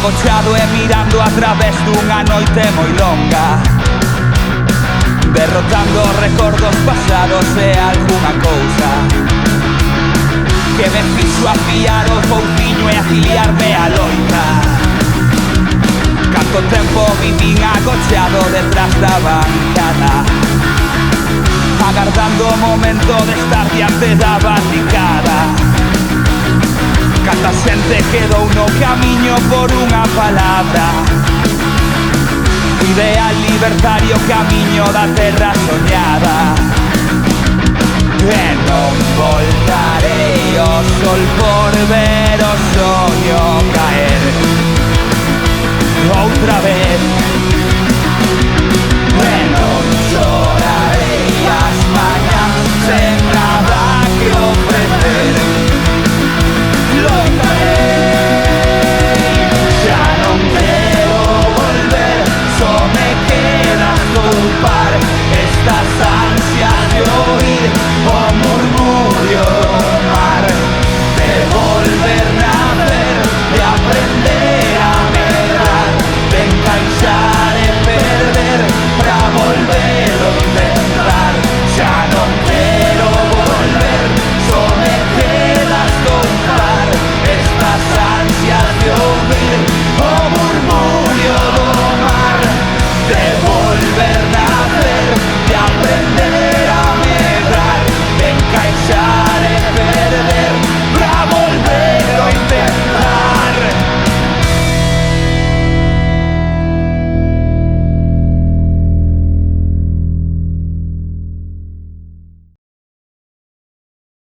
Agochado e mirando a través dunha noite moi longa, derrotando recordos pasados e algunha cousa que me fixo afiar o pouciño e afiliarme a loita. Canto tempo vivín agochado detrás da bancada, agardando o momento de estar diante da barricada. Canta xente quedou no camiño por unha palabra, ideal libertario camiño da terra soñada. E non voltarei ao sol por ver o soño caer outra vez.